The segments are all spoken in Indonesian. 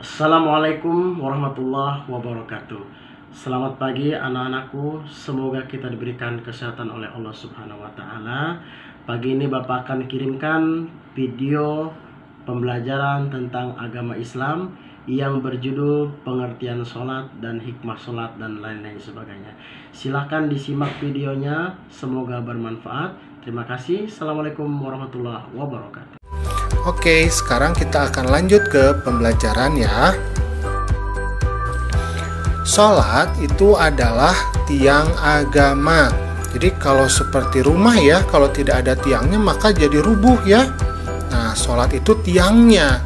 Assalamualaikum warahmatullahi wabarakatuh. Selamat pagi anak-anakku. Semoga kita diberikan kesehatan oleh Allah Subhanahu wa taala. Pagi ini Bapak akan kirimkan video pembelajaran tentang agama Islam yang berjudul pengertian sholat dan hikmah sholat dan lain-lain sebagainya. Silahkan disimak videonya, semoga bermanfaat. Terima kasih. Assalamualaikum warahmatullahi wabarakatuh. Oke, sekarang kita akan lanjut ke pembelajaran ya. Sholat itu adalah tiang agama. Jadi kalau seperti rumah ya, kalau tidak ada tiangnya maka jadi rubuh ya. Nah, sholat itu tiangnya.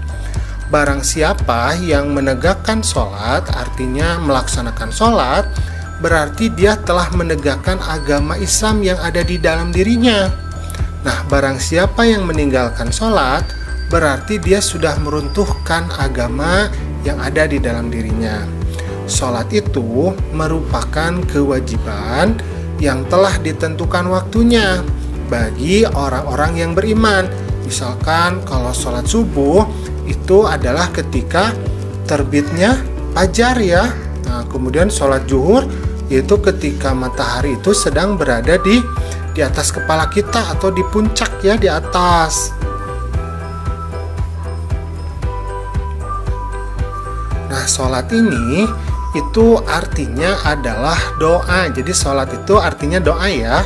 Barang siapa yang menegakkan sholat, artinya melaksanakan sholat, berarti dia telah menegakkan agama Islam yang ada di dalam dirinya. Nah, barang siapa yang meninggalkan sholat, berarti dia sudah meruntuhkan agama yang ada di dalam dirinya. Sholat itu merupakan kewajiban yang telah ditentukan waktunya bagi orang-orang yang beriman. Misalkan kalau sholat subuh itu adalah ketika terbitnya fajar ya. Nah, kemudian sholat zuhur yaitu ketika matahari itu sedang berada di atas kepala kita atau di puncak ya, di atas. Nah, sholat ini itu artinya adalah doa. Jadi sholat itu artinya doa ya.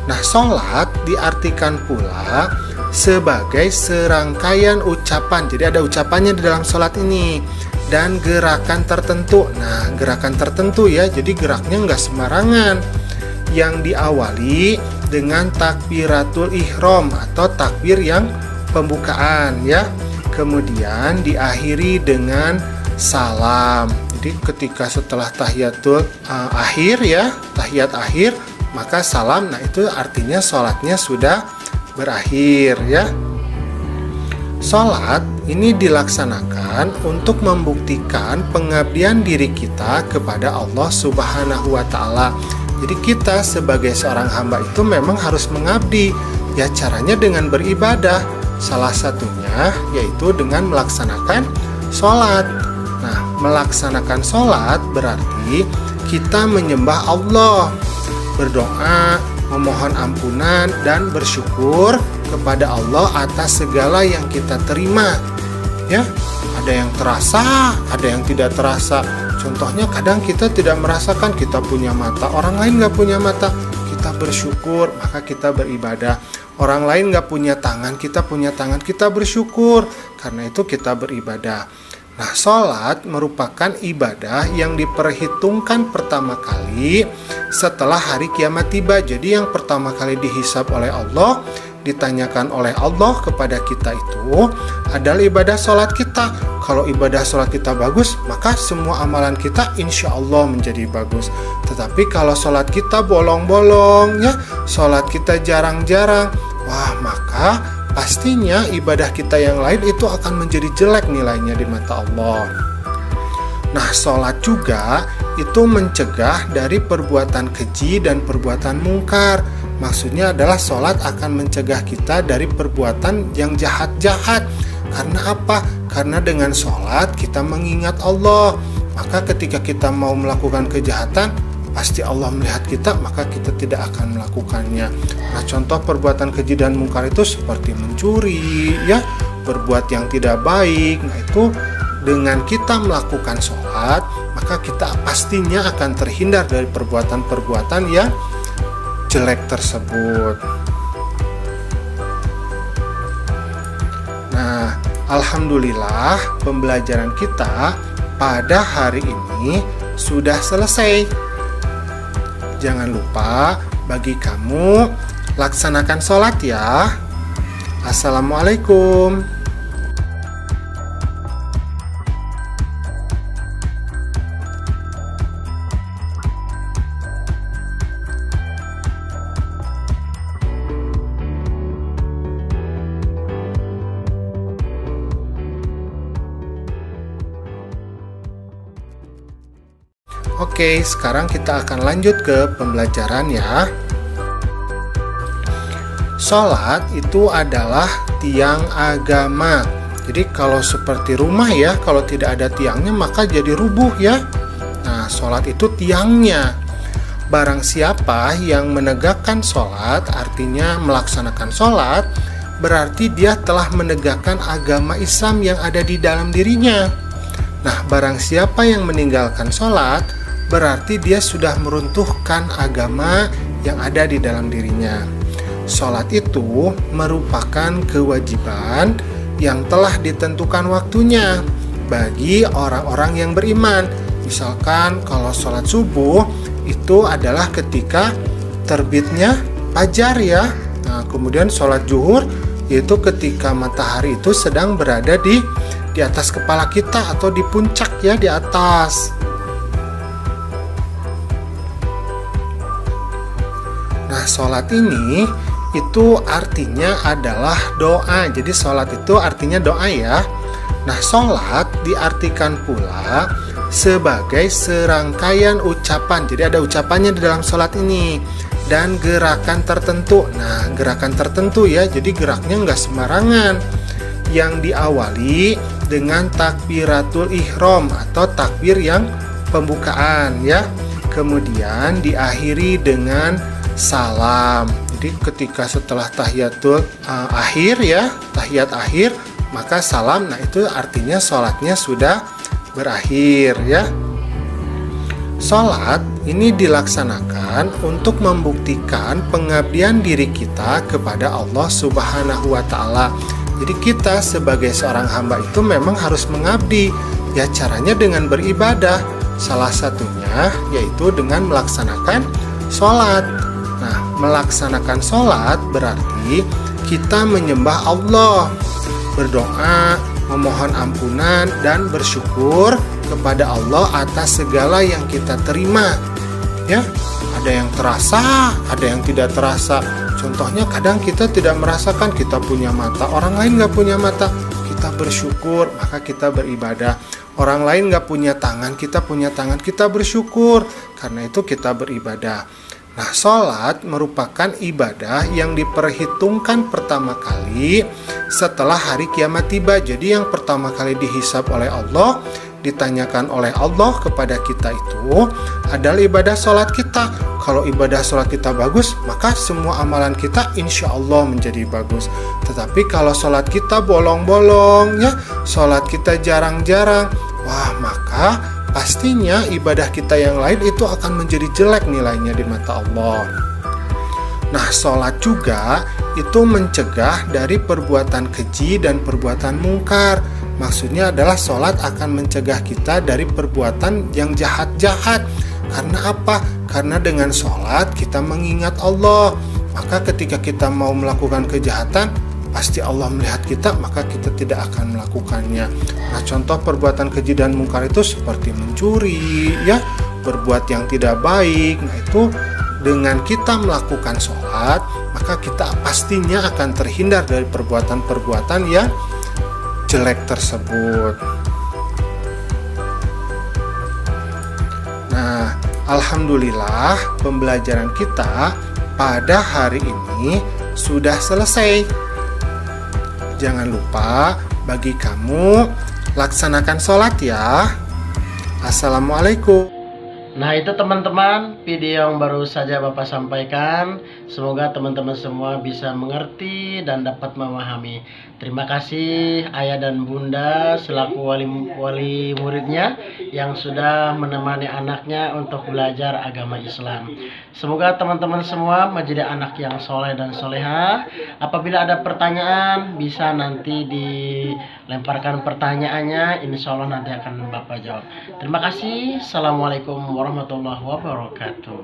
Nah, sholat diartikan pula sebagai serangkaian ucapan. Jadi ada ucapannya di dalam sholat ini dan gerakan tertentu. Nah, gerakan tertentu ya. Jadi geraknya nggak sembarangan. Yang diawali dengan takbiratul ihram atau takbir yang pembukaan ya. Kemudian diakhiri dengan salam. Jadi ketika setelah tahiyatul akhir ya, tahiyat akhir, maka salam. Nah, itu artinya sholatnya sudah berakhir ya. Sholat ini dilaksanakan untuk membuktikan pengabdian diri kita kepada Allah Subhanahu wa taala. Jadi kita sebagai seorang hamba itu memang harus mengabdi. Ya, caranya dengan beribadah. Salah satunya yaitu dengan melaksanakan sholat. Nah, melaksanakan sholat berarti kita menyembah Allah, berdoa, memohon ampunan, dan bersyukur kepada Allah atas segala yang kita terima. Ya, ada yang terasa, ada yang tidak terasa. Contohnya kadang kita tidak merasakan kita punya mata, orang lain nggak punya mata. Kita bersyukur, maka kita beribadah. Orang lain nggak punya tangan, kita punya tangan, kita bersyukur. Karena itu kita beribadah. Nah, sholat merupakan ibadah yang diperhitungkan pertama kali setelah hari kiamat tiba. Jadi yang pertama kali dihisab oleh Allah, ditanyakan oleh Allah kepada kita itu adalah ibadah sholat kita. Kalau ibadah sholat kita bagus, maka semua amalan kita insya Allah menjadi bagus. Tetapi kalau sholat kita bolong-bolong ya, sholat kita jarang-jarang, wah, maka pastinya ibadah kita yang lain itu akan menjadi jelek nilainya di mata Allah. Nah, sholat juga itu mencegah dari perbuatan keji dan perbuatan mungkar. Maksudnya adalah sholat akan mencegah kita dari perbuatan yang jahat-jahat. Karena apa? Karena dengan sholat kita mengingat Allah. Maka ketika kita mau melakukan kejahatan, pasti Allah melihat kita, maka kita tidak akan melakukannya. Nah, contoh perbuatan keji dan mungkar itu seperti mencuri, ya, berbuat yang tidak baik. Nah, itu dengan kita melakukan sholat, maka kita pastinya akan terhindar dari perbuatan-perbuatan yang jelek tersebut. Nah, alhamdulillah pembelajaran kita pada hari ini sudah selesai. Jangan lupa bagi kamu laksanakan sholat ya. Assalamualaikum. Oke, sekarang kita akan lanjut ke pembelajaran ya. Sholat itu adalah tiang agama. Jadi kalau seperti rumah ya, kalau tidak ada tiangnya maka jadi rubuh ya. Nah, sholat itu tiangnya. Barang siapa yang menegakkan sholat, artinya melaksanakan sholat, berarti dia telah menegakkan agama Islam yang ada di dalam dirinya. Nah, barang siapa yang meninggalkan sholat, berarti dia sudah meruntuhkan agama yang ada di dalam dirinya. Sholat itu merupakan kewajiban yang telah ditentukan waktunya bagi orang-orang yang beriman. Misalkan kalau sholat subuh itu adalah ketika terbitnya fajar ya. Nah, kemudian sholat zuhur yaitu ketika matahari itu sedang berada di atas kepala kita atau di puncak ya, di atas. Nah, sholat ini itu artinya adalah doa. Jadi sholat itu artinya doa ya. Nah, sholat diartikan pula sebagai serangkaian ucapan. Jadi ada ucapannya di dalam sholat ini dan gerakan tertentu. Nah, gerakan tertentu ya, jadi geraknya nggak sembarangan. Yang diawali dengan takbiratul ihram atau takbir yang pembukaan ya. Kemudian diakhiri dengan salam. Jadi ketika setelah tahiyatul akhir ya, tahiyat akhir, maka salam. Nah, itu artinya sholatnya sudah berakhir ya. Sholat ini dilaksanakan untuk membuktikan pengabdian diri kita kepada Allah Subhanahu wa Ta'ala. Jadi kita sebagai seorang hamba itu memang harus mengabdi. Ya, caranya dengan beribadah. Salah satunya yaitu dengan melaksanakan sholat. Nah, melaksanakan sholat berarti kita menyembah Allah, berdoa, memohon ampunan, dan bersyukur kepada Allah atas segala yang kita terima. Ya, ada yang terasa, ada yang tidak terasa. Contohnya kadang kita tidak merasakan kita punya mata, orang lain nggak punya mata. Kita bersyukur, maka kita beribadah. Orang lain nggak punya tangan, kita punya tangan, kita bersyukur. Karena itu kita beribadah. Nah, sholat merupakan ibadah yang diperhitungkan pertama kali setelah hari kiamat tiba. Jadi yang pertama kali dihisab oleh Allah, ditanyakan oleh Allah kepada kita itu adalah ibadah sholat kita. Kalau ibadah sholat kita bagus, maka semua amalan kita insya Allah menjadi bagus. Tetapi kalau sholat kita bolong-bolong ya, sholat kita jarang-jarang, wah, maka pastinya ibadah kita yang lain itu akan menjadi jelek nilainya di mata Allah. Nah, sholat juga itu mencegah dari perbuatan keji dan perbuatan mungkar. Maksudnya adalah sholat akan mencegah kita dari perbuatan yang jahat-jahat. Karena apa? Karena dengan sholat kita mengingat Allah. Maka ketika kita mau melakukan kejahatan, pasti Allah melihat kita, maka kita tidak akan melakukannya. Nah, contoh perbuatan keji dan mungkar itu seperti mencuri, ya, berbuat yang tidak baik. Nah, itu dengan kita melakukan sholat, maka kita pastinya akan terhindar dari perbuatan-perbuatan yang jelek tersebut. Nah, alhamdulillah pembelajaran kita pada hari ini sudah selesai. Jangan lupa bagi kamu laksanakan sholat ya. Assalamualaikum. Nah, itu teman-teman video yang baru saja Bapak sampaikan. Semoga teman-teman semua bisa mengerti dan dapat memahami. Terima kasih ayah dan bunda selaku wali muridnya yang sudah menemani anaknya untuk belajar agama Islam. Semoga teman-teman semua menjadi anak yang soleh dan soleha. Apabila ada pertanyaan bisa nanti dilemparkan pertanyaannya, insya Allah nanti akan Bapak jawab. Terima kasih. Assalamualaikum warahmatullahi wabarakatuh.